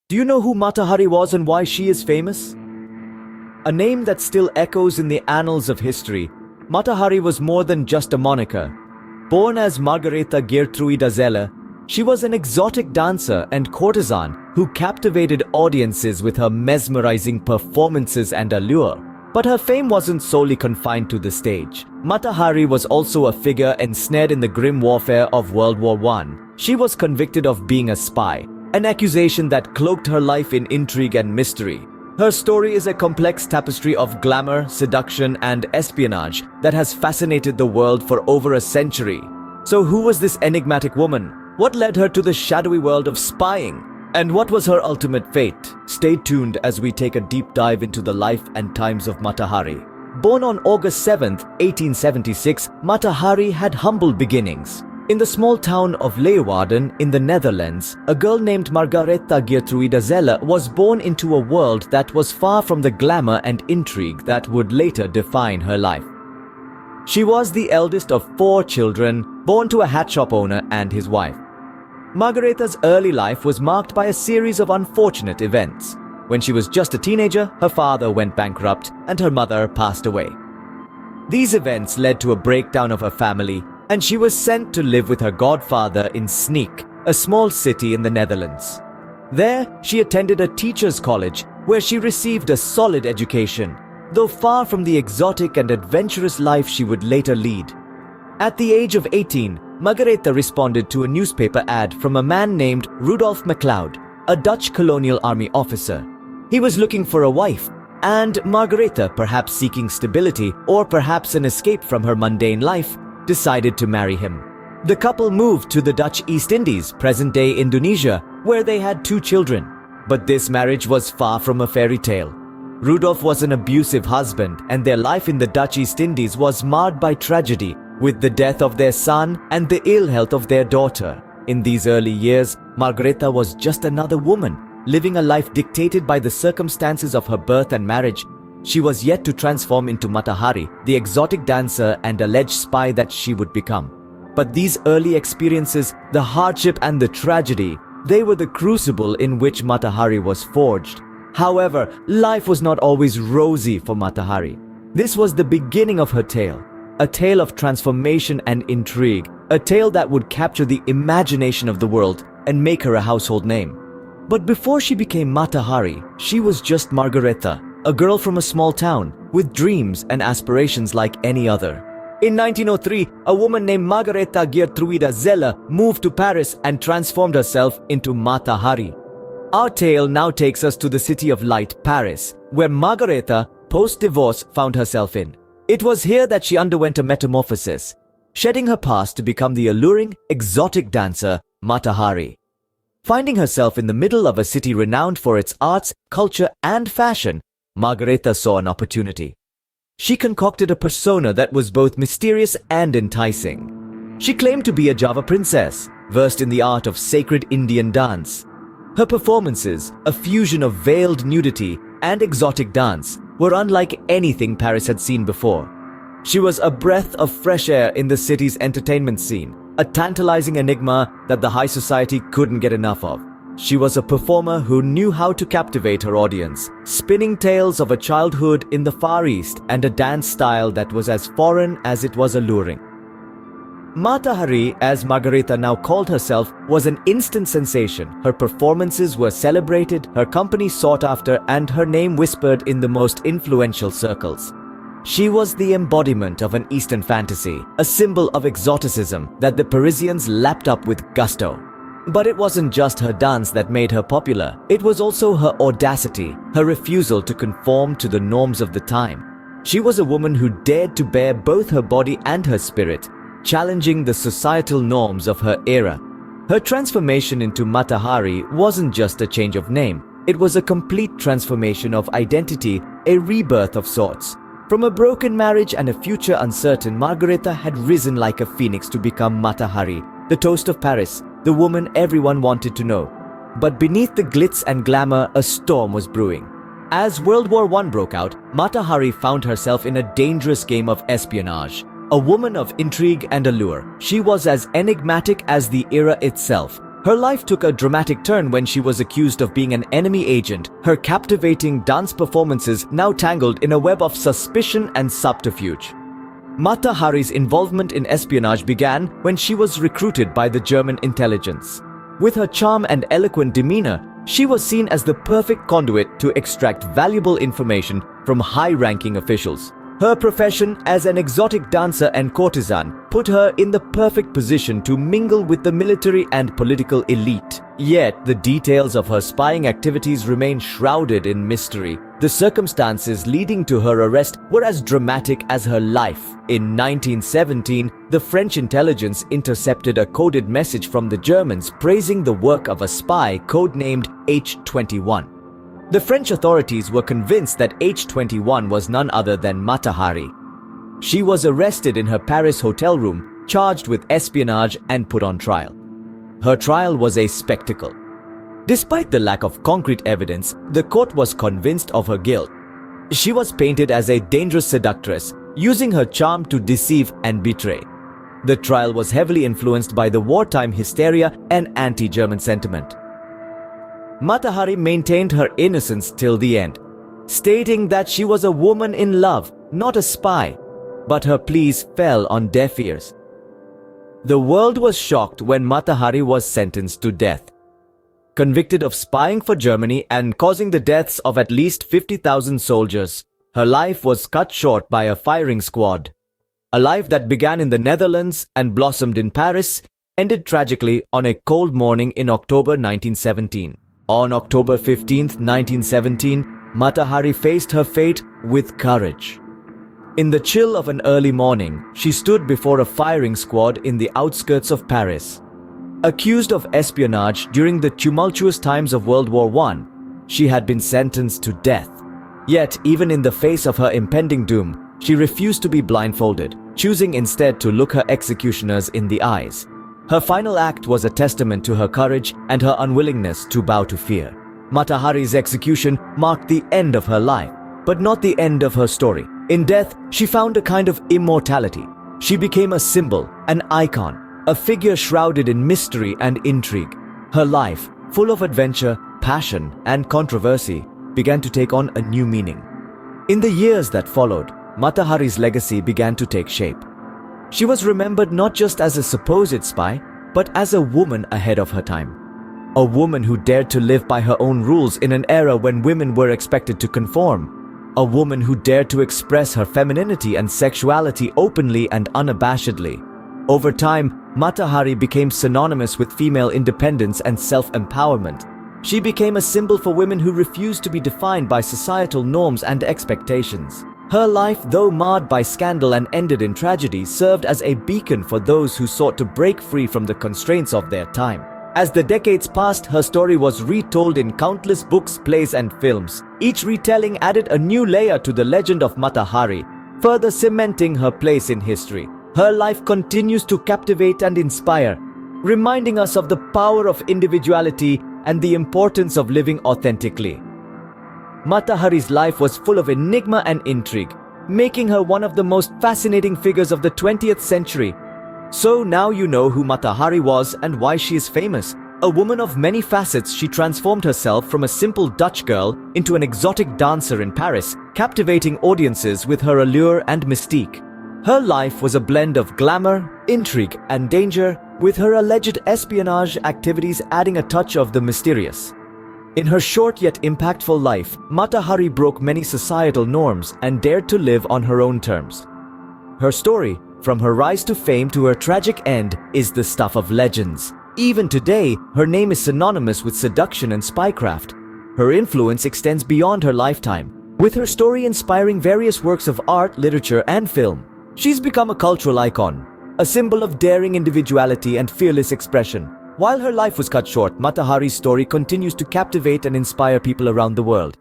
Do you know who Mata Hari was and why she is famous? A name that still echoes in the annals of history, Mata Hari was more than just a moniker. Born as Margareta Gertruida Zeller, she was an exotic dancer and courtesan who captivated audiences with her mesmerizing performances and allure. But her fame wasn't solely confined to the stage. Mata Hari was also a figure ensnared in the grim warfare of World War I. She was convicted of being a spy, an accusation that cloaked her life in intrigue and mystery. Her story is a complex tapestry of glamour, seduction, and espionage that has fascinated the world for over a century. So who was this enigmatic woman? What led her to the shadowy world of spying? And what was her ultimate fate? Stay tuned as we take a deep dive into the life and times of Mata Hari. Born on August 7th, 1876, Mata Hari had humble beginnings. In the small town of Leeuwarden in the Netherlands, a girl named Margaretha Gertruida Zeller was born into a world that was far from the glamour and intrigue that would later define her life. She was the eldest of 4 children, born to a hat shop owner and his wife. Margaretha's early life was marked by a series of unfortunate events. When she was just a teenager, her father went bankrupt and her mother passed away. These events led to a breakdown of her family, and she was sent to live with her godfather in Sneek, a small city in the Netherlands. There, she attended a teacher's college where she received a solid education, though far from the exotic and adventurous life she would later lead. At the age of 18, Margaretha responded to a newspaper ad from a man named Rudolf MacLeod, a Dutch colonial army officer. He was looking for a wife, and Margaretha, perhaps seeking stability or perhaps an escape from her mundane life, decided to marry him. The couple moved to the Dutch East Indies, present-day Indonesia, where they had 2 children. But this marriage was far from a fairy tale. Rudolf was an abusive husband, and their life in the Dutch East Indies was marred by tragedy, with the death of their son and the ill health of their daughter. In these early years, Margaretha was just another woman, living a life dictated by the circumstances of her birth and marriage. She was yet to transform into Mata Hari, the exotic dancer and alleged spy that she would become. But these early experiences, the hardship and the tragedy, they were the crucible in which Mata Hari was forged. However, life was not always rosy for Mata Hari. This was the beginning of her tale, a tale of transformation and intrigue, a tale that would capture the imagination of the world and make her a household name. But before she became Mata Hari, she was just Margaretha, a girl from a small town with dreams and aspirations like any other. In 1903, a woman named Margaretha Gertruida Zeller moved to Paris and transformed herself into Mata Hari. Our tale now takes us to the city of light, Paris, where Margaretha, post-divorce, found herself in. It was here that she underwent a metamorphosis, shedding her past to become the alluring, exotic dancer Mata Hari. Finding herself in the middle of a city renowned for its arts, culture, and fashion, Margaretha saw an opportunity. She concocted a persona that was both mysterious and enticing. She claimed to be a Java princess, versed in the art of sacred Indian dance. Her performances, a fusion of veiled nudity and exotic dance, were unlike anything Paris had seen before. She was a breath of fresh air in the city's entertainment scene, a tantalizing enigma that the high society couldn't get enough of. She was a performer who knew how to captivate her audience, spinning tales of a childhood in the Far East and a dance style that was as foreign as it was alluring. Mata Hari, as Margaretha now called herself, was an instant sensation. Her performances were celebrated, her company sought after, and her name whispered in the most influential circles. She was the embodiment of an Eastern fantasy, a symbol of exoticism that the Parisians lapped up with gusto. But it wasn't just her dance that made her popular. It was also her audacity, her refusal to conform to the norms of the time. She was a woman who dared to bare both her body and her spirit, challenging the societal norms of her era. Her transformation into Mata Hari wasn't just a change of name. It was a complete transformation of identity, a rebirth of sorts. From a broken marriage and a future uncertain, Margaretha had risen like a phoenix to become Mata Hari, the toast of Paris, the woman everyone wanted to know. But beneath the glitz and glamour, a storm was brewing. As World War I broke out, Mata Hari found herself in a dangerous game of espionage. A woman of intrigue and allure, she was as enigmatic as the era itself, Her life took a dramatic turn when she was accused of being an enemy agent, her captivating dance performances now tangled in a web of suspicion and subterfuge. Mata Hari's involvement in espionage began when she was recruited by the German intelligence. With her charm and eloquent demeanor, she was seen as the perfect conduit to extract valuable information from high-ranking officials. Her profession as an exotic dancer and courtesan put her in the perfect position to mingle with the military and political elite. Yet, the details of her spying activities remain shrouded in mystery. The circumstances leading to her arrest were as dramatic as her life. In 1917, the French intelligence intercepted a coded message from the Germans praising the work of a spy codenamed H-21. The French authorities were convinced that H-21 was none other than Mata Hari. She was arrested in her Paris hotel room, charged with espionage and put on trial. Her trial was a spectacle. Despite the lack of concrete evidence, the court was convinced of her guilt. She was painted as a dangerous seductress, using her charm to deceive and betray. The trial was heavily influenced by the wartime hysteria and anti-German sentiment. Mata Hari maintained her innocence till the end, stating that she was a woman in love, not a spy, but her pleas fell on deaf ears. The world was shocked when Mata Hari was sentenced to death. Convicted of spying for Germany and causing the deaths of at least 50,000 soldiers, her life was cut short by a firing squad. A life that began in the Netherlands and blossomed in Paris ended tragically on a cold morning in October 1917. On October 15, 1917, Mata Hari faced her fate with courage. In the chill of an early morning, she stood before a firing squad in the outskirts of Paris. Accused of espionage during the tumultuous times of World War I, she had been sentenced to death. Yet, even in the face of her impending doom, she refused to be blindfolded, choosing instead to look her executioners in the eyes. Her final act was a testament to her courage and her unwillingness to bow to fear. Mata Hari's execution marked the end of her life, but not the end of her story. In death, she found a kind of immortality. She became a symbol, an icon, a figure shrouded in mystery and intrigue. Her life, full of adventure, passion, and controversy, began to take on a new meaning. In the years that followed, Mata Hari's legacy began to take shape. She was remembered not just as a supposed spy, but as a woman ahead of her time. A woman who dared to live by her own rules in an era when women were expected to conform. A woman who dared to express her femininity and sexuality openly and unabashedly. Over time, Mata Hari became synonymous with female independence and self-empowerment. She became a symbol for women who refused to be defined by societal norms and expectations. Her life, though marred by scandal and ended in tragedy, served as a beacon for those who sought to break free from the constraints of their time. As the decades passed, her story was retold in countless books, plays, and films. Each retelling added a new layer to the legend of Mata Hari, further cementing her place in history. Her life continues to captivate and inspire, reminding us of the power of individuality and the importance of living authentically. Mata Hari's life was full of enigma and intrigue, making her one of the most fascinating figures of the 20th century. So now you know who Mata Hari was and why she is famous. A woman of many facets, she transformed herself from a simple Dutch girl into an exotic dancer in Paris, captivating audiences with her allure and mystique. Her life was a blend of glamour, intrigue, and danger, with her alleged espionage activities adding a touch of the mysterious. In her short yet impactful life, Mata Hari broke many societal norms and dared to live on her own terms. Her story, from her rise to fame to her tragic end, is the stuff of legends. Even today, her name is synonymous with seduction and spycraft. Her influence extends beyond her lifetime, with her story inspiring various works of art, literature, and film. She's become a cultural icon, a symbol of daring individuality and fearless expression. While her life was cut short, Mata Hari's story continues to captivate and inspire people around the world.